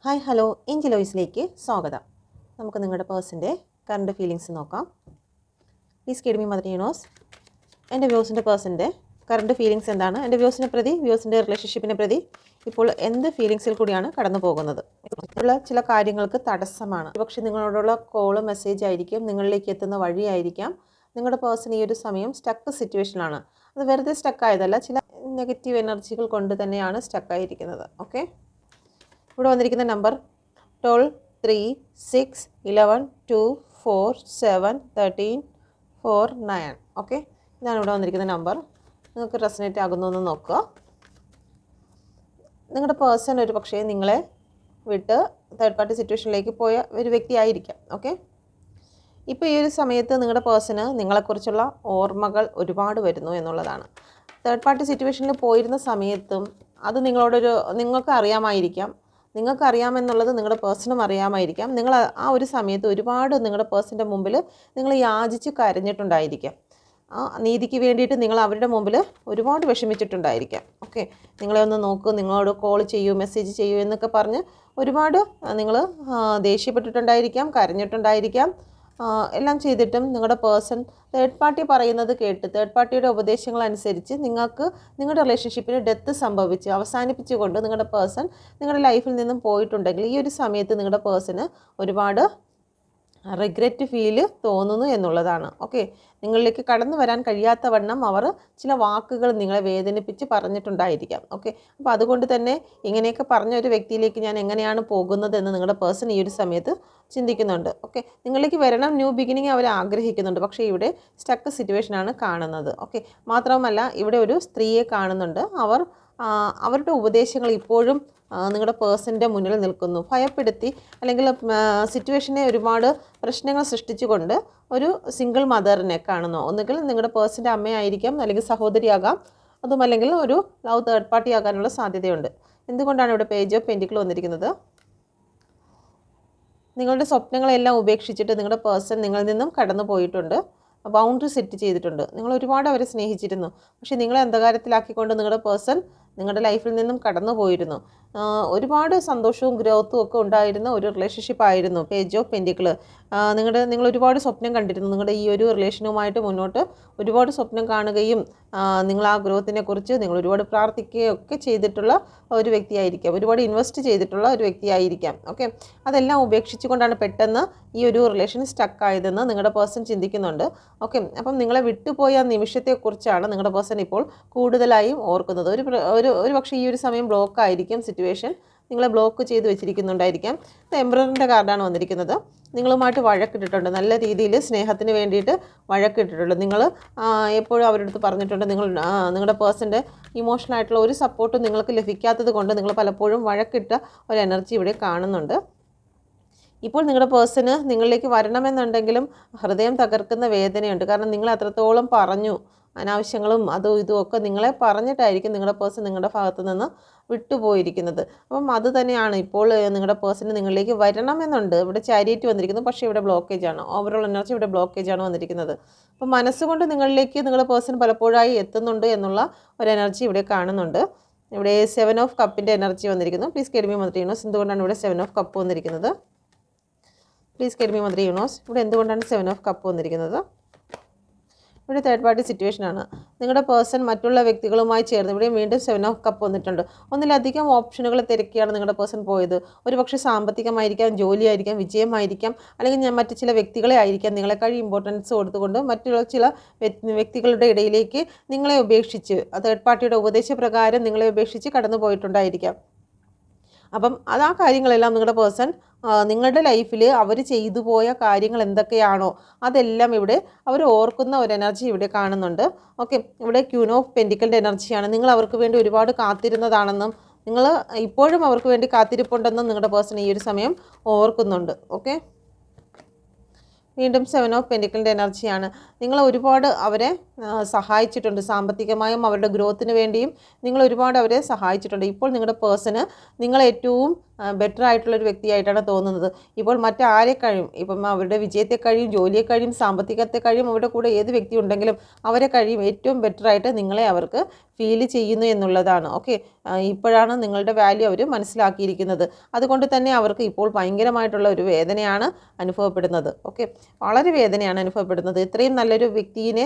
Hi hello Angel വോയിസിലേക്ക് സ്വാഗതം. നമുക്ക് നിങ്ങളുടെ പേഴ്സൻ്റെ കറണ്ട് ഫീലിങ്സ് നോക്കാം. Please കേഡ് me mother universe. എൻ്റെ വ്യൂസിൻ്റെ പേഴ്സൻ്റെ കറണ്ട് ഫീലിങ്സ് എന്താണ്? എൻ്റെ വ്യൂസിനെ പ്രതി, വ്യൂസിൻ്റെ റിലേഷൻഷിപ്പിനെ പ്രതി ഇപ്പോൾ എന്ത് ഫീലിങ്സിൽ കൂടിയാണ് കടന്നു പോകുന്നത്? ഉള്ള ചില കാര്യങ്ങൾക്ക് തടസ്സമാണ്. പക്ഷേ നിങ്ങളോടുള്ള കോള് മെസ്സേജ് ആയിരിക്കും, നിങ്ങളിലേക്ക് എത്തുന്ന വഴിയായിരിക്കാം. നിങ്ങളുടെ പേഴ്സൺ ഈ ഒരു സമയം സ്റ്റക്ക് സിറ്റുവേഷനാണ്. അത് വെറുതെ സ്റ്റക്കായതല്ല, ചില നെഗറ്റീവ് എനർജികൾ കൊണ്ട് തന്നെയാണ് സ്റ്റക്കായിരിക്കുന്നത്. ഓക്കെ, ഇവിടെ വന്നിരിക്കുന്ന നമ്പർ 12 3 6 11 2 4 7 13 4 9. ഓക്കെ, ഇതാണ് ഇവിടെ വന്നിരിക്കുന്ന നമ്പർ. നിങ്ങൾക്ക് റെസനേറ്റ് ആകുന്നു നോക്കുക. നിങ്ങളുടെ പേഴ്സൺ ഒരു പക്ഷേ നിങ്ങളെ വിട്ട് തേർഡ് പാർട്ടി സിറ്റുവേഷനിലേക്ക് പോയ ഒരു വ്യക്തി ആയിരിക്കാം. ഓക്കെ, ഇപ്പോൾ ഈ ഒരു സമയത്ത് നിങ്ങളുടെ പേഴ്സണ് നിങ്ങളെക്കുറിച്ചുള്ള ഓർമ്മകൾ ഒരുപാട് വരുന്നു എന്നുള്ളതാണ്. തേർഡ് പാർട്ടി സിറ്റുവേഷനിൽ പോയിരുന്ന സമയത്തും അത് നിങ്ങൾക്ക് അറിയാമായിരിക്കാം. നിങ്ങൾക്കറിയാമെന്നുള്ളത് നിങ്ങളുടെ പേഴ്സണും അറിയാമായിരിക്കാം. നിങ്ങൾ ആ ഒരു സമയത്ത് ഒരുപാട് നിങ്ങളുടെ പേഴ്സൻ്റെ മുമ്പിൽ നിങ്ങൾ യാചിച്ച് കരഞ്ഞിട്ടുണ്ടായിരിക്കാം. ആ നീതിക്ക് വേണ്ടിയിട്ട് നിങ്ങൾ അവരുടെ മുമ്പിൽ ഒരുപാട് വിഷമിച്ചിട്ടുണ്ടായിരിക്കാം. ഓക്കെ, നിങ്ങളെ ഒന്ന് നോക്കൂ, നിങ്ങളോട് കോൾ ചെയ്യൂ, മെസ്സേജ് ചെയ്യൂ എന്നൊക്കെ പറഞ്ഞ് ഒരുപാട് നിങ്ങൾ ദേഷ്യപ്പെട്ടിട്ടുണ്ടായിരിക്കാം, കരഞ്ഞിട്ടുണ്ടായിരിക്കാം. എല്ലാം ചെയ്തിട്ടും നിങ്ങളുടെ പേഴ്സൺ തേർഡ് പാർട്ടി പറയുന്നത് കേട്ട്, തേർഡ് പാർട്ടിയുടെ ഉപദേശങ്ങൾ അനുസരിച്ച് നിങ്ങൾക്ക് നിങ്ങളുടെ റിലേഷൻഷിപ്പിന് ഡെത്ത് സംഭവിച്ച് അവസാനിപ്പിച്ചുകൊണ്ട് നിങ്ങളുടെ പേഴ്സൺ നിങ്ങളുടെ ലൈഫിൽ നിന്നും പോയിട്ടുണ്ടെങ്കിൽ ഈ ഒരു സമയത്ത് നിങ്ങളുടെ പേഴ്സണ് ഒരുപാട് റിഗ്രറ്റ് ഫീല് തോന്നുന്നു എന്നുള്ളതാണ്. ഓക്കെ, നിങ്ങളിലേക്ക് കടന്നു വരാൻ കഴിയാത്ത വണ്ണം അവർ ചില വാക്കുകൾ നിങ്ങളെ വേദനിപ്പിച്ച് പറഞ്ഞിട്ടുണ്ടായിരിക്കാം. ഓക്കെ, അപ്പോൾ അതുകൊണ്ട് തന്നെ ഇങ്ങനെയൊക്കെ പറഞ്ഞ ഒരു വ്യക്തിയിലേക്ക് ഞാൻ എങ്ങനെയാണ് പോകുന്നതെന്ന് നിങ്ങളുടെ പേഴ്സൺ ഈ ഒരു സമയത്ത് ചിന്തിക്കുന്നുണ്ട്. ഓക്കെ, നിങ്ങളിലേക്ക് വരണം, ന്യൂ ബിഗിനിങ് അവർ ആഗ്രഹിക്കുന്നുണ്ട്. പക്ഷേ ഇവിടെ സ്റ്റക്ക് സിറ്റുവേഷനാണ് കാണുന്നത്. ഓക്കെ, മാത്രവുമല്ല ഇവിടെ ഒരു സ്ത്രീയെ കാണുന്നുണ്ട്. അവരുടെ ഉപദേശങ്ങൾ ഇപ്പോഴും നിങ്ങളുടെ പേഴ്സൻ്റെ മുന്നിൽ നിൽക്കുന്നു. ഭയപ്പെടുത്തി അല്ലെങ്കിൽ സിറ്റുവേഷനെ ഒരുപാട് പ്രശ്നങ്ങൾ സൃഷ്ടിച്ചുകൊണ്ട് ഒരു സിംഗിൾ മദറിനെ കാണുന്നു. ഒന്നുകിൽ നിങ്ങളുടെ പേഴ്സൻ്റെ അമ്മയായിരിക്കാം, അല്ലെങ്കിൽ സഹോദരിയാകാം, അതുമല്ലെങ്കിൽ ഒരു ലവ് തേർഡ് പാർട്ടി ആകാനുള്ള സാധ്യതയുണ്ട്. എന്തുകൊണ്ടാണ് ഇവിടെ പേജ് ഓഫ് പെൻറ്റിക്കിൾ വന്നിരിക്കുന്നത്? നിങ്ങളുടെ സ്വപ്നങ്ങളെല്ലാം ഉപേക്ഷിച്ചിട്ട് നിങ്ങളുടെ പേഴ്സൺ നിങ്ങളിൽ നിന്നും കടന്നു പോയിട്ടുണ്ട്. ബൗണ്ടറി സെറ്റ് ചെയ്തിട്ടുണ്ട്. നിങ്ങൾ ഒരുപാട് അവരെ സ്നേഹിച്ചിരുന്നു. പക്ഷേ നിങ്ങളെ അന്ധകാരത്തിലാക്കിക്കൊണ്ട് നിങ്ങളുടെ പേഴ്സൺ നിങ്ങളുടെ ലൈഫിൽ നിന്നും കടന്നു പോയിരുന്നു. ഒരുപാട് സന്തോഷവും ഗ്രോത്തും ഒക്കെ ഉണ്ടായിരുന്ന ഒരു റിലേഷൻഷിപ്പ് ആയിരുന്നു പേജ് ഓഫ് പെൻറ്റിക്കിൾ. നിങ്ങൾ ഒരുപാട് സ്വപ്നം കണ്ടിരുന്നു. നിങ്ങളുടെ ഈ ഒരു റിലേഷനുമായിട്ട് മുന്നോട്ട് ഒരുപാട് സ്വപ്നം കാണുകയും നിങ്ങൾ ആ ഗ്രോത്തിനെ കുറിച്ച് നിങ്ങൾ ഒരുപാട് പ്രാർത്ഥിക്കുകയൊക്കെ ചെയ്തിട്ടുള്ള ഒരു വ്യക്തിയായിരിക്കാം. ഒരുപാട് ഇൻവെസ്റ്റ് ചെയ്തിട്ടുള്ള ഒരു വ്യക്തിയായിരിക്കാം. ഓക്കെ, അതെല്ലാം ഉപേക്ഷിച്ചുകൊണ്ടാണ് പെട്ടെന്ന് ഈ ഒരു റിലേഷൻ സ്റ്റക്കായതെന്ന് നിങ്ങളുടെ പേഴ്സൺ ചിന്തിക്കുന്നുണ്ട്. ഓക്കെ, അപ്പം നിങ്ങളെ വിട്ടുപോയ നിമിഷത്തെക്കുറിച്ചാണ് നിങ്ങളുടെ പേഴ്സൺ ഇപ്പോൾ കൂടുതലായും ഓർക്കുന്നത്. ഒരു പക്ഷേ ഈ ഒരു സമയം ബ്ലോക്ക് ആയിരിക്കും സിറ്റുവേഷൻ. നിങ്ങളെ ബ്ലോക്ക് ചെയ്ത് വെച്ചിരിക്കുന്നുണ്ടായിരിക്കാം. ഇത് എംബ്രറിൻ്റെ കാർഡാണ് വന്നിരിക്കുന്നത്. നിങ്ങളുമായിട്ട് വഴക്കിട്ടിട്ടുണ്ട്, നല്ല രീതിയിൽ സ്നേഹത്തിന് വേണ്ടിയിട്ട് വഴക്കിട്ടിട്ടുണ്ട്. നിങ്ങൾ എപ്പോഴും അവരുടെ അടുത്ത് പറഞ്ഞിട്ടുണ്ട്, നിങ്ങളുടെ പേഴ്സൻ്റെ ഇമോഷണൽ ആയിട്ടുള്ള ഒരു സപ്പോർട്ടും നിങ്ങൾക്ക് ലഭിക്കാത്തത് കൊണ്ട് നിങ്ങൾ പലപ്പോഴും വഴക്കിട്ട ഒരു എനർജി ഇവിടെ കാണുന്നുണ്ട്. ഇപ്പോൾ നിങ്ങളുടെ പേഴ്സണ് നിങ്ങളിലേക്ക് വരണമെന്നുണ്ടെങ്കിലും ഹൃദയം തകർക്കുന്ന വേദനയുണ്ട്. കാരണം നിങ്ങൾ അത്രത്തോളം പറഞ്ഞു, അനാവശ്യങ്ങളും അതും ഇതും ഒക്കെ നിങ്ങളെ പറഞ്ഞിട്ടായിരിക്കും നിങ്ങളുടെ പേഴ്സൺ നിങ്ങളുടെ ഭാഗത്തു നിന്ന് വിട്ടുപോയിരിക്കുന്നത്. അപ്പം അത് തന്നെയാണ് ഇപ്പോൾ നിങ്ങളുടെ പേഴ്സണ് നിങ്ങളിലേക്ക് വരണമെന്നുണ്ട്. ഇവിടെ ചാരിറ്റി വന്നിരിക്കുന്നു, പക്ഷേ ഇവിടെ ബ്ലോക്കേജാണ്. ഓവറോൾ എനർജി ഇവിടെ ബ്ലോക്കേജാണ് വന്നിരിക്കുന്നത്. അപ്പം മനസ്സുകൊണ്ട് നിങ്ങളിലേക്ക് നിങ്ങളുടെ പേഴ്സൺ പലപ്പോഴായി എത്തുന്നുണ്ട് എന്നുള്ള ഒരു എനർജി ഇവിടെ കാണുന്നുണ്ട്. ഇവിടെ 7 ഓഫ് കപ്പിൻ്റെ എനർജി വന്നിരിക്കുന്നു. പ്ലീസ് കേഡ് മീ മദർ യൂണിവേഴ്സ്, എന്തുകൊണ്ടാണ് ഇവിടെ 7 ഓഫ് കപ്പ് വന്നിരിക്കുന്നത്? പ്ലീസ് കേഡ് മീ മദർ യൂണിവേഴ്സ്, ഇവിടെ എന്തുകൊണ്ടാണ് 7 ഓഫ് കപ്പ് വന്നിരിക്കുന്നത്? ഇവിടെ തേർഡ് പാർട്ടി സിറ്റുവേഷനാണ്. നിങ്ങളുടെ പേഴ്സൺ മറ്റുള്ള വ്യക്തികളുമായി ചേർന്ന് ഇവിടെ വീണ്ടും 7 ഓഫ് കപ്പ് വന്നിട്ടുണ്ട്. ഒന്നിലധികം ഓപ്ഷനുകൾ തിരക്കിയാണ് നിങ്ങളുടെ പേഴ്സൺ പോയത്. ഒരുപക്ഷെ സാമ്പത്തികമായിരിക്കാം, ജോലിയായിരിക്കാം, വിജയമായിരിക്കാം, അല്ലെങ്കിൽ മറ്റു ചില വ്യക്തികളെ ആയിരിക്കാം നിങ്ങളെക്കാൾ ഇമ്പോർട്ടൻസ് കൊടുത്തുകൊണ്ട് മറ്റുള്ള ചില വ്യക്തികളുടെ ഇടയിലേക്ക് നിങ്ങളെ ഉപേക്ഷിച്ച്, തേർഡ് പാർട്ടിയുടെ ഉപദേശപ്രകാരം നിങ്ങളെ ഉപേക്ഷിച്ച് കടന്നു പോയിട്ടുണ്ടായിരിക്കാം. അപ്പം ആ കാര്യങ്ങളെല്ലാം നിങ്ങളുടെ പേഴ്സൺ നിങ്ങളുടെ ലൈഫിൽ അവർ ചെയ്തു പോയ കാര്യങ്ങൾ എന്തൊക്കെയാണോ അതെല്ലാം ഇവിടെ അവർ ഓർക്കുന്ന ഒരു എനർജി ഇവിടെ കാണുന്നുണ്ട്. ഓക്കെ, ഇവിടെ ക്യൂൻ ഓഫ് പെൻറ്റിക്കിളിൻ്റെ എനർജിയാണ്. നിങ്ങൾ അവർക്ക് വേണ്ടി ഒരുപാട് കാത്തിരുന്നതാണെന്നും നിങ്ങൾ ഇപ്പോഴും അവർക്ക് വേണ്ടി കാത്തിരിപ്പുണ്ടെന്നും നിങ്ങളുടെ പേഴ്സൺ ഈ ഒരു സമയം ഓർക്കുന്നുണ്ട്. ഓക്കെ, വീണ്ടും 7 ഓഫ് പെൻറ്റിക്കിളിൻ്റെ എനർജിയാണ്. നിങ്ങൾ ഒരുപാട് അവരെ സഹായിച്ചിട്ടുണ്ട്. സാമ്പത്തികമായും അവരുടെ ഗ്രോത്തിന് വേണ്ടിയും നിങ്ങൾ ഒരുപാട് അവരെ സഹായിച്ചിട്ടുണ്ട്. ഇപ്പോൾ നിങ്ങളുടെ പേഴ്സണ് നിങ്ങളെ ഏറ്റവും ബെറ്റർ ആയിട്ടുള്ളൊരു വ്യക്തിയായിട്ടാണ് തോന്നുന്നത്. ഇപ്പോൾ മറ്റാരെക്കഴിയും, ഇപ്പം അവരുടെ വിജയത്തെക്കഴിയും ജോലിയെക്കഴിയും സാമ്പത്തികത്തെക്കഴിയും അവരുടെ കൂടെ ഏത് വ്യക്തി ഉണ്ടെങ്കിലും അവരെ കഴിയും ഏറ്റവും ബെറ്ററായിട്ട് നിങ്ങളെ അവർക്ക് ഫീൽ ചെയ്യുന്നു എന്നുള്ളതാണ്. ഓക്കെ, ഇപ്പോഴാണ് നിങ്ങളുടെ വാല്യൂ അവർ മനസ്സിലാക്കിയിരിക്കുന്നത്. അതുകൊണ്ട് തന്നെ അവർക്ക് ഇപ്പോൾ ഭയങ്കരമായിട്ടുള്ള ഒരു വേദനയാണ് അനുഭവപ്പെടുന്നത്. ഓക്കെ, വളരെ വേദനയാണ് അനുഭവപ്പെടുന്നത്. ഇത്രയും നല്ലൊരു വ്യക്തിയെ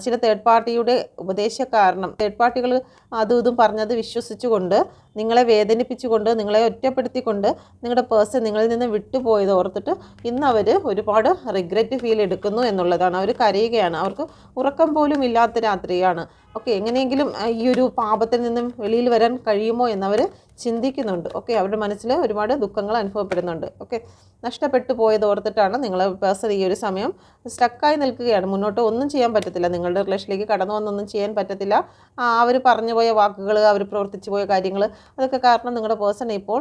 ചില തേർഡ് പാർട്ടിയുടെ ഉപദേശ കാരണം തേർഡ് പാർട്ടികൾ അതും ഇതും പറഞ്ഞത് വിശ്വസിച്ചുകൊണ്ട് നിങ്ങളെ വേദനിപ്പിച്ചുകൊണ്ട് നിങ്ങളെ ഒറ്റപ്പെടുത്തിക്കൊണ്ട് നിങ്ങളുടെ പേഴ്സൺ നിങ്ങളിൽ നിന്ന് വിട്ടുപോയത് ഓർത്തിട്ട് ഇന്ന് അവർ ഒരുപാട് റിഗ്രറ്റ് ഫീൽ എടുക്കുന്നു എന്നുള്ളതാണ്. അവർ കരയുകയാണ്. അവർക്ക് ഉറക്കം പോലും ഇല്ലാത്ത രാത്രിയാണ്. ഓക്കെ, എങ്ങനെയെങ്കിലും ഈ ഒരു പാപത്തിൽ നിന്നും വെളിയിൽ വരാൻ കഴിയുമോ എന്നവർ ചിന്തിക്കുന്നുണ്ട്. ഓക്കെ, അവരുടെ മനസ്സിൽ ഒരുപാട് ദുഃഖങ്ങൾ അനുഭവപ്പെടുന്നുണ്ട്. ഓക്കെ, നഷ്ടപ്പെട്ടു പോയത് ഓർത്തിട്ടാണ് നിങ്ങളെ പേഴ്സൺ ഈ ഒരു സമയം സ്റ്റക്കായി നിൽക്കുകയാണ്. മുന്നോട്ട് ഒന്നും ചെയ്യാൻ പറ്റത്തില്ല. നിങ്ങളുടെ റിലേഷനിലേക്ക് കടന്നു വന്നൊന്നും ചെയ്യാൻ പറ്റത്തില്ല. അവർ പറഞ്ഞു പോയ വാക്കുകൾ, അവർ പ്രവർത്തിച്ചു പോയ കാര്യങ്ങൾ, അതൊക്കെ കാരണം നിങ്ങളുടെ പേഴ്സൺ ഇപ്പോൾ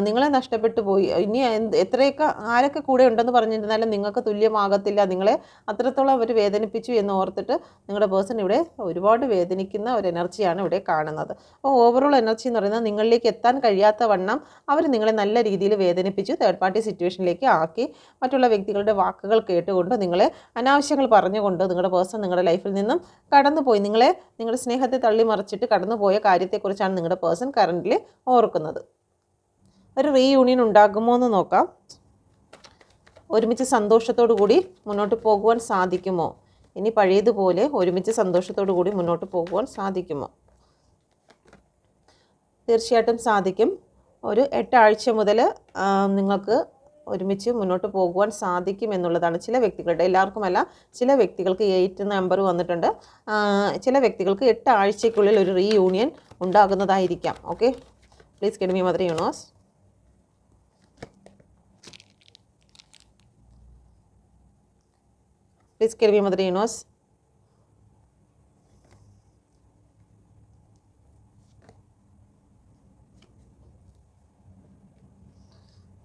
നിങ്ങളെ നഷ്ടപ്പെട്ടു പോയി. ഇനി എത്രയൊക്കെ ആരൊക്കെ കൂടെ ഉണ്ടെന്ന് പറഞ്ഞിരുന്നാലും നിങ്ങൾക്ക് തുല്യമാകത്തില്ല. നിങ്ങളെ അത്രത്തോളം അവർ വേദനിപ്പിച്ചു എന്ന് ഓർത്തിട്ട് നിങ്ങളുടെ പേഴ്സൺ ഇവിടെ ഒരുപാട് വേദനിക്കുന്ന ഒരു എനർജിയാണ് ഇവിടെ കാണുന്നത്. അപ്പോൾ ഓവറോൾ എനർജി എന്ന് പറയുന്നത് നിങ്ങളിലേക്ക് എത്താൻ കഴിയാത്ത വണ്ണം അവർ നിങ്ങളെ നല്ല രീതിയിൽ വേദനിപ്പിച്ചു തേർഡ് പാർട്ടി സിറ്റുവേഷനിലേക്ക് ആക്കി മറ്റുള്ള വ്യക്തികളുടെ വാക്കുകൾ കേട്ടുകൊണ്ട് നിങ്ങളെ അനാവശ്യങ്ങൾ പറഞ്ഞുകൊണ്ട് നിങ്ങളുടെ പേഴ്സൺ നിങ്ങളുടെ ലൈഫിൽ നിന്നും കടന്നുപോയി. നിങ്ങളുടെ സ്നേഹത്തെ തള്ളിമറിച്ചിട്ട് കടന്നുപോയ കാര്യത്തെക്കുറിച്ചാണ് നിങ്ങളുടെ പേഴ്സൺ കറൻ്റിൽ ഓർക്കുന്നത്. ഒരു റീയൂണിയൻ ഉണ്ടാകുമോ എന്ന് നോക്കാം. ഒരുമിച്ച് സന്തോഷത്തോടു കൂടി മുന്നോട്ട് പോകുവാൻ സാധിക്കുമോ? ഇനി പഴയതുപോലെ ഒരുമിച്ച് സന്തോഷത്തോടു കൂടി മുന്നോട്ട് പോകുവാൻ സാധിക്കുമോ? തീർച്ചയായിട്ടും സാധിക്കും. ഒരു 8 ആഴ്ച മുതൽ നിങ്ങൾക്ക് ഒരുമിച്ച് മുന്നോട്ട് പോകുവാൻ സാധിക്കും എന്നുള്ളതാണ് ചില വ്യക്തികളുടെ, എല്ലാവർക്കുമല്ല, ചില വ്യക്തികൾക്ക് 8 നമ്പർ വന്നിട്ടുണ്ട്. ചില വ്യക്തികൾക്ക് 8 ആഴ്ചയ്ക്കുള്ളിൽ ഒരു റീയൂണിയൻ ഉണ്ടാകുന്നതായിരിക്കാം. Okay, please give me mother universe. Please give me mother universe.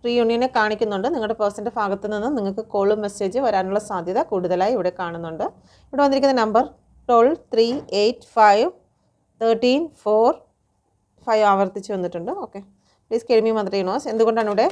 റീയൂണിയനെ കാണിക്കുന്നുണ്ട്. നിങ്ങളുടെ പേഴ്സൻ്റെ ഭാഗത്തു നിന്ന് നിങ്ങൾക്ക് കോളും മെസ്സേജ് വരാനുള്ള സാധ്യത കൂടുതലായി ഇവിടെ കാണുന്നുണ്ട്. ഇവിടെ വന്നിരിക്കുന്ന നമ്പർ 12 3 8 5 13 4 5 ആവർത്തിച്ച് വന്നിട്ടുണ്ട്. Okay, please give me mother universe. എന്തുകൊണ്ടാണ് ഇവിടെ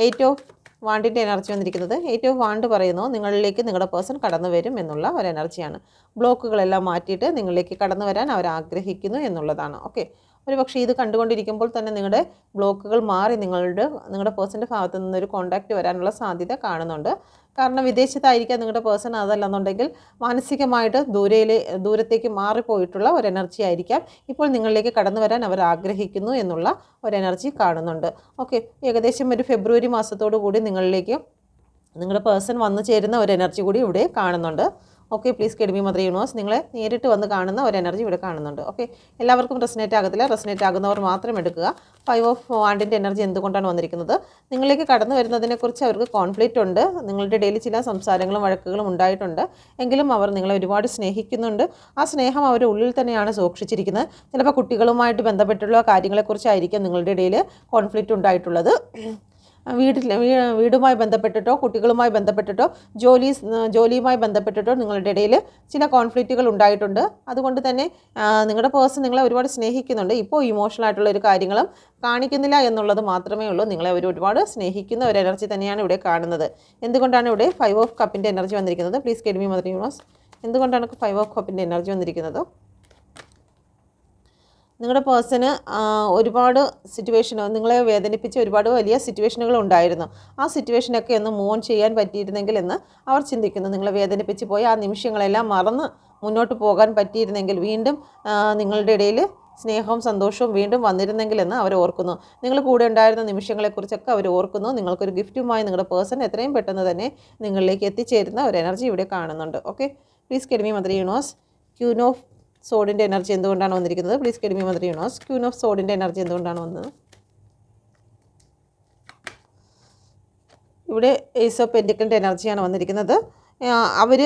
8 ഓഫ് വാണ്ടിൻ്റെ എനർജി വന്നിരിക്കുന്നത്? 8 ഓഫ് വാണ്ട് പറയുന്നു നിങ്ങളിലേക്ക് നിങ്ങളുടെ പേഴ്സൺ കടന്നു വരും എന്നുള്ള ഒരു എനർജിയാണ്. ബ്ലോക്കുകളെല്ലാം മാറ്റിയിട്ട് നിങ്ങളിലേക്ക് കടന്നു വരാൻ അവർ ആഗ്രഹിക്കുന്നു എന്നുള്ളതാണ്. ഓക്കെ, ഒരു പക്ഷേ ഇത് കണ്ടുകൊണ്ടിരിക്കുമ്പോൾ തന്നെ നിങ്ങളുടെ ബ്ലോക്കുകൾ മാറി നിങ്ങളുടെ പേഴ്സൻ്റെ ഭാഗത്തു നിന്നൊരു കോൺടാക്റ്റ് വരാനുള്ള സാധ്യത കാണുന്നുണ്ട്. കാരണം വിദേശത്തായിരിക്കാം നിങ്ങളുടെ പേഴ്സൺ, അതല്ലെന്നുണ്ടെങ്കിൽ മാനസികമായിട്ട് ദൂരത്തേക്ക് മാറിപ്പോയിട്ടുള്ള ഒരു എനർജി ആയിരിക്കാം ഇപ്പോൾ നിങ്ങളിലേക്ക് കടന്നു വരാൻ അവർ ആഗ്രഹിക്കുന്നു എന്നുള്ള ഒരു എനർജി കാണുന്നുണ്ട്. ഓക്കെ, ഏകദേശം ഒരു ഫെബ്രുവരി മാസത്തോടു കൂടി നിങ്ങളിലേക്ക് നിങ്ങളുടെ പേഴ്സൺ വന്നു ചേരുന്ന ഒരു എനർജി കൂടി ഇവിടെ കാണുന്നുണ്ട്. Okay, please give me mother universe. നിങ്ങളെ നേരിട്ട് വന്ന് കാണുന്ന ഒരു എനർജി ഇവിടെ കാണുന്നുണ്ട്. ഓക്കെ, എല്ലാവർക്കും റെസനേറ്റ് ആകത്തില്ല. റെസനേറ്റ് ആകുന്നവർ മാത്രം എടുക്കുക. 5 ഓഫ് വാണ്ടിൻ്റെ എനർജി എന്തുകൊണ്ടാണ് വന്നിരിക്കുന്നത്? നിങ്ങളിലേക്ക് കടന്നു വരുന്നതിനെക്കുറിച്ച് അവർക്ക് കോൺഫ്ലിക്റ്റ് ഉണ്ട്. നിങ്ങളുടെ ഇടയിൽ ചില സംസാരങ്ങളും വഴക്കുകളും ഉണ്ടായിട്ടുണ്ട്. എങ്കിലും അവർ നിങ്ങളെ ഒരുപാട് സ്നേഹിക്കുന്നുണ്ട്. ആ സ്നേഹം അവർ ഉള്ളിൽ തന്നെയാണ് സൂക്ഷിച്ചിരിക്കുന്നത്. ചിലപ്പോൾ കുട്ടികളുമായിട്ട് ബന്ധപ്പെട്ടുള്ള കാര്യങ്ങളെക്കുറിച്ചായിരിക്കും നിങ്ങളുടെ ഇടയിൽ കോൺഫ്ലിക്റ്റ് ഉണ്ടായിട്ടുള്ളത്. വീടുമായി ബന്ധപ്പെട്ടിട്ടോ കുട്ടികളുമായി ബന്ധപ്പെട്ടിട്ടോ ജോലിയുമായി ബന്ധപ്പെട്ടിട്ടോ നിങ്ങളുടെ ഇടയിൽ ചില കോൺഫ്ലിക്റ്റുകൾ ഉണ്ടായിട്ടുണ്ട്. അതുകൊണ്ട് തന്നെ നിങ്ങളുടെ പേഴ്സൺ നിങ്ങളെ ഒരുപാട് സ്നേഹിക്കുന്നുണ്ട്. ഇപ്പോൾ ഇമോഷണൽ ആയിട്ടുള്ള ഒരു കാര്യങ്ങളും കാണിക്കുന്നില്ല എന്നുള്ളത് മാത്രമേ ഉള്ളൂ. നിങ്ങളെ ഒരുപാട് സ്നേഹിക്കുന്ന ഒരു എനർജി തന്നെയാണ് ഇവിടെ കാണുന്നത്. എന്തുകൊണ്ടാണ് ഇവിടെ 5 ഓഫ് കപ്പിൻ്റെ എനർജി വന്നിരിക്കുന്നത്? Please give me mother universe. എന്തുകൊണ്ടാണ് 5 ഓഫ് കപ്പിൻ്റെ എനർജി വന്നിരിക്കുന്നത്? നിങ്ങളുടെ പേഴ്സണ് ഒരുപാട് നിങ്ങളെ വേദനിപ്പിച്ച ഒരുപാട് വലിയ സിറ്റുവേഷനുകൾ ഉണ്ടായിരുന്നു. ആ സിറ്റുവേഷനൊക്കെ ഒന്ന് മൂവ് ഓൺ ചെയ്യാൻ പറ്റിയിരുന്നെങ്കിൽ എന്ന് അവർ ചിന്തിക്കുന്നു. നിങ്ങളെ വേദനിപ്പിച്ച് പോയ ആ നിമിഷങ്ങളെല്ലാം മറന്ന് മുന്നോട്ട് പോകാൻ പറ്റിയിരുന്നെങ്കിൽ വീണ്ടും നിങ്ങളുടെ ഇടയിൽ സ്നേഹവും സന്തോഷവും വീണ്ടും വന്നിരുന്നെങ്കിൽ എന്ന് അവർ ഓർക്കുന്നു. നിങ്ങൾ കൂടെ ഉണ്ടായിരുന്ന നിമിഷങ്ങളെക്കുറിച്ചൊക്കെ അവർ ഓർക്കുന്നു. നിങ്ങൾക്കൊരു ഗിഫ്റ്റുമായി നിങ്ങളുടെ പേഴ്സൺ എത്രയും പെട്ടെന്ന് തന്നെ നിങ്ങളിലേക്ക് എത്തിച്ചേരുന്ന ഒരു എനർജി ഇവിടെ കാണുന്നുണ്ട്. Okay, please give me mother universe. Queen of സോഡിൻ്റെ എനർജി എന്തുകൊണ്ടാണ് വന്നിരിക്കുന്നത്? Please give me mother universe. Queen of സോഡിൻ്റെ എനർജി എന്തുകൊണ്ടാണ് വന്നത്? ഇവിടെ ഏസ് ഓഫ് പെൻറ്റിക്കിളിൻ്റെ എനർജിയാണ് വന്നിരിക്കുന്നത്. അവർ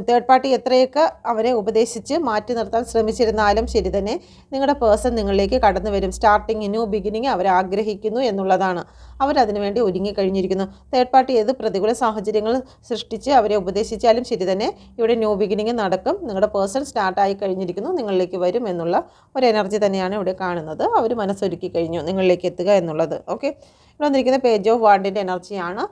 തേർഡ് പാർട്ടി എത്രയൊക്കെ അവരെ ഉപദേശിച്ച് മാറ്റി നിർത്താൻ ശ്രമിച്ചിരുന്നാലും ശരി തന്നെ നിങ്ങളുടെ പേഴ്സൺ നിങ്ങളിലേക്ക് കടന്നു വരും. സ്റ്റാർട്ടിങ് ന്യൂ ബിഗിനിങ് അവർ ആഗ്രഹിക്കുന്നു എന്നുള്ളതാണ്. അവരതിനു വേണ്ടി ഒരുങ്ങിക്കഴിഞ്ഞിരിക്കുന്നു. തേർഡ് പാർട്ടി ഏത് പ്രതികൂല സാഹചര്യങ്ങൾ സൃഷ്ടിച്ച് അവരെ ഉപദേശിച്ചാലും ശരി തന്നെ ഇവിടെ ന്യൂ ബിഗിനിങ് നടക്കും. നിങ്ങളുടെ പേഴ്സൺ സ്റ്റാർട്ടായി കഴിഞ്ഞിരിക്കുന്നു, നിങ്ങളിലേക്ക് വരും എന്നുള്ള ഒരു എനർജി തന്നെയാണ് ഇവിടെ കാണുന്നത്. അവർ മനസ്സൊരുക്കി കഴിഞ്ഞു നിങ്ങളിലേക്ക് എത്തുക എന്നുള്ളത്. ഓക്കെ, ഇവിടെ വന്നിരിക്കുന്ന പേജ് ഓഫ് വാണ്ടിൻ്റെ എനർജിയാണ്.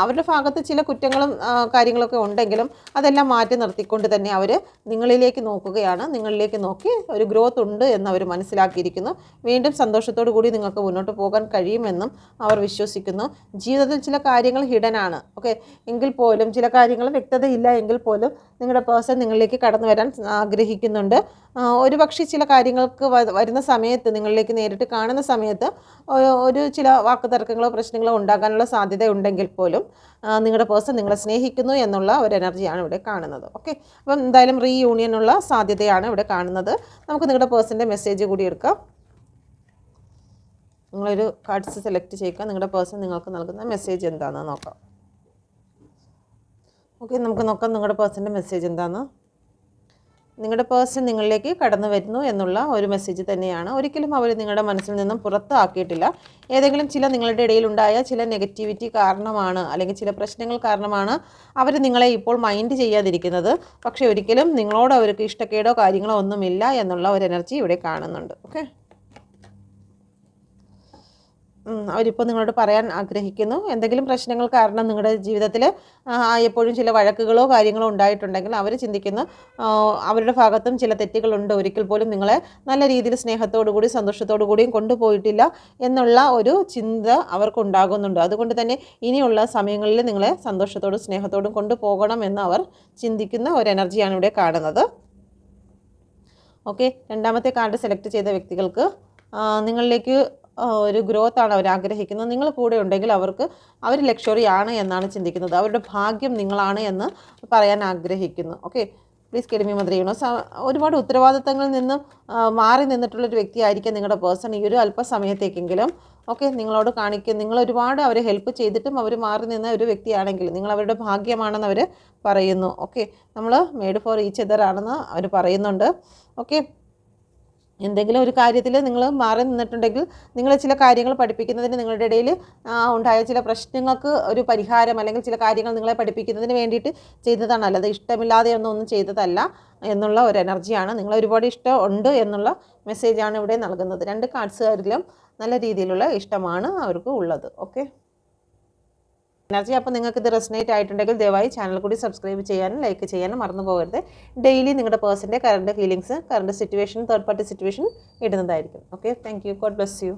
അവരുടെ ഭാഗത്ത് ചില കുറ്റങ്ങളും കാര്യങ്ങളൊക്കെ ഉണ്ടെങ്കിലും അതെല്ലാം മാറ്റി നിർത്തിക്കൊണ്ട് തന്നെ അവർ നിങ്ങളിലേക്ക് നോക്കുകയാണ്. നിങ്ങളിലേക്ക് നോക്കി ഒരു ഗ്രോത്ത് ഉണ്ട് എന്ന് അവർ മനസ്സിലാക്കിയിരിക്കുന്നു. വീണ്ടും സന്തോഷത്തോടു കൂടി നിങ്ങൾക്ക് മുന്നോട്ട് പോകാൻ കഴിയുമെന്നും അവർ വിശ്വസിക്കുന്നു. ജീവിതത്തിൽ ചില കാര്യങ്ങൾ ഹിഡൻ ആണ്, ഓക്കെ, എങ്കിൽ പോലും ചില കാര്യങ്ങൾ വ്യക്തതയില്ല എങ്കിൽ പോലും നിങ്ങളുടെ പേഴ്സൺ നിങ്ങളിലേക്ക് കടന്നു വരാൻ ആഗ്രഹിക്കുന്നുണ്ട്. ഒരുപക്ഷെ ചില കാര്യങ്ങൾക്ക് വരുന്ന സമയത്ത്, നിങ്ങളിലേക്ക് നേരിട്ട് കാണുന്ന സമയത്ത് ഒരു ചില വാക്കുതർക്കങ്ങളോ പ്രശ്നങ്ങളോ ഉണ്ടാകാനുള്ള സാധ്യത ഉണ്ടെങ്കിൽ പോലും നിങ്ങളുടെ പേഴ്സൺ നിങ്ങളെ സ്നേഹിക്കുന്നു എന്നുള്ള ഒരു എനർജിയാണ് ഇവിടെ കാണുന്നത്. ഓക്കെ, അപ്പം എന്തായാലും റീയൂണിയനുള്ള സാധ്യതയാണ് ഇവിടെ കാണുന്നത്. നമുക്ക് നിങ്ങളുടെ പേഴ്സൻ്റെ മെസ്സേജ് കൂടി എടുക്കാം. നിങ്ങളൊരു കാർഡ്സ് സെലക്ട് ചെയ്യുക. നിങ്ങളുടെ പേഴ്സൺ നിങ്ങൾക്ക് നൽകുന്ന മെസ്സേജ് എന്താണെന്ന് നോക്കാം. ഓക്കെ, നമുക്ക് നോക്കാം നിങ്ങളുടെ പേഴ്സൻ്റെ മെസ്സേജ് എന്താണെന്ന്. നിങ്ങളുടെ പേഴ്സൺ നിങ്ങളിലേക്ക് കടന്നു വരുന്നു എന്നുള്ള ഒരു മെസ്സേജ് തന്നെയാണ്. ഒരിക്കലും അവർ നിങ്ങളുടെ മനസ്സിൽ നിന്നും പുറത്താക്കിയിട്ടില്ല. ഏതെങ്കിലും ചില നിങ്ങളുടെ ഇടയിലുണ്ടായ ചില നെഗറ്റിവിറ്റി കാരണമാണ്, അല്ലെങ്കിൽ ചില പ്രശ്നങ്ങൾ കാരണമാണ് അവർ നിങ്ങളെ ഇപ്പോൾ മൈൻഡ് ചെയ്യാതിരിക്കുന്നത്. പക്ഷേ ഒരിക്കലും നിങ്ങളോട് അവർക്ക് ഇഷ്ടക്കേടോ കാര്യങ്ങളോ ഒന്നുമില്ല എന്നുള്ള ഒരു എനർജി ഇവിടെ കാണുന്നുണ്ട്. ഓക്കെ, അവരിപ്പോൾ നിങ്ങളോട് പറയാൻ ആഗ്രഹിക്കുന്നു. എന്തെങ്കിലും പ്രശ്നങ്ങൾ കാരണം നിങ്ങളുടെ ജീവിതത്തിൽ എപ്പോഴും ചില വഴക്കുകളോ കാര്യങ്ങളോ ഉണ്ടായിട്ടുണ്ടെങ്കിൽ അവർ ചിന്തിക്കുന്നു അവരുടെ ഭാഗത്തും ചില തെറ്റുകളുണ്ട്. ഒരിക്കൽ പോലും നിങ്ങളെ നല്ല രീതിയിൽ സ്നേഹത്തോടു കൂടി സന്തോഷത്തോടു കൂടിയും കൊണ്ടുപോയിട്ടില്ല എന്നുള്ള ഒരു ചിന്ത അവർക്കുണ്ടാകുന്നുണ്ട്. അതുകൊണ്ട് തന്നെ ഇനിയുള്ള സമയങ്ങളിൽ നിങ്ങളെ സന്തോഷത്തോടും സ്നേഹത്തോടും കൊണ്ടുപോകണം എന്ന് അവർ ചിന്തിക്കുന്ന ഒരു എനർജിയാണ് ഇവിടെ കാണുന്നത്. ഓക്കെ, രണ്ടാമത്തെ കാർഡ് സെലക്ട് ചെയ്ത വ്യക്തികൾക്ക് നിങ്ങളിലേക്ക് ഒരു ഗ്രോത്താണ് അവർ ആഗ്രഹിക്കുന്നത്. നിങ്ങൾ കൂടെ ഉണ്ടെങ്കിൽ അവർ ലക്ഷറി ആണ് എന്നാണ് ചിന്തിക്കുന്നത്. അവരുടെ ഭാഗ്യം നിങ്ങളാണ് എന്ന് പറയാൻ ആഗ്രഹിക്കുന്നു. ഓക്കെ, പ്ലീസ് കെഡിമി മദർ ചെയ്യണോ. ഒരുപാട് ഉത്തരവാദിത്തങ്ങളിൽ നിന്ന് മാറി നിന്നിട്ടുള്ളൊരു വ്യക്തിയായിരിക്കും നിങ്ങളുടെ പേഴ്സൺ ഈ ഒരു അല്പസമയത്തേക്കെങ്കിലും. ഓക്കെ, നിങ്ങളോട് നിങ്ങൾ ഒരുപാട് അവരെ ഹെൽപ്പ് ചെയ്തിട്ടും അവർ മാറി നിന്ന ഒരു വ്യക്തിയാണെങ്കിൽ നിങ്ങൾ അവരുടെ ഭാഗ്യമാണെന്ന് അവർ പറയുന്നു. ഓക്കെ, നമ്മൾ മെയ്ഡ് ഫോർ ഈച്ച് അതർ ആണെന്ന് അവർ പറയുന്നുണ്ട്. ഓക്കെ, എന്തെങ്കിലും ഒരു കാര്യത്തിൽ നിങ്ങൾ മാറി നിന്നിട്ടുണ്ടെങ്കിൽ നിങ്ങൾ ചില കാര്യങ്ങൾ പഠിപ്പിക്കുന്നതിന് നിങ്ങളുടെ ഇടയിൽ ഉണ്ടായ ചില പ്രശ്നങ്ങൾക്ക് ഒരു പരിഹാരം, അല്ലെങ്കിൽ ചില കാര്യങ്ങൾ നിങ്ങളെ പഠിപ്പിക്കുന്നതിന് വേണ്ടിയിട്ട് ചെയ്തതാണ്, അല്ലാതെ ഇഷ്ടമില്ലാതെ ഒന്നും ചെയ്തതല്ല എന്നുള്ള ഒരു എനർജിയാണ്. നിങ്ങൾ ഒരുപാട് ഇഷ്ടം ഉണ്ട് എന്നുള്ള മെസ്സേജാണ് ഇവിടെ നൽകുന്നത്. രണ്ട് കാർഡ്സുകാരിലും നല്ല രീതിയിലുള്ള ഇഷ്ടമാണ് അവർക്ക് ഉള്ളത്. Okay energy. അപ്പോൾ നിങ്ങൾക്ക് ഇത് റെസനേറ്റ് ആയിട്ടുണ്ടെങ്കിൽ ദയവായി ചാനൽ കൂടി സബ്സ്ക്രൈബ് ചെയ്യാനും ലൈക്ക് ചെയ്യാനും മറന്നു പോകരുത്. ഡെയിലി നിങ്ങളുടെ പേഴ്സൻ്റെ current feelings, current situation, third party situation ഇടുന്നതായിരിക്കും. Okay, thank you. God bless U.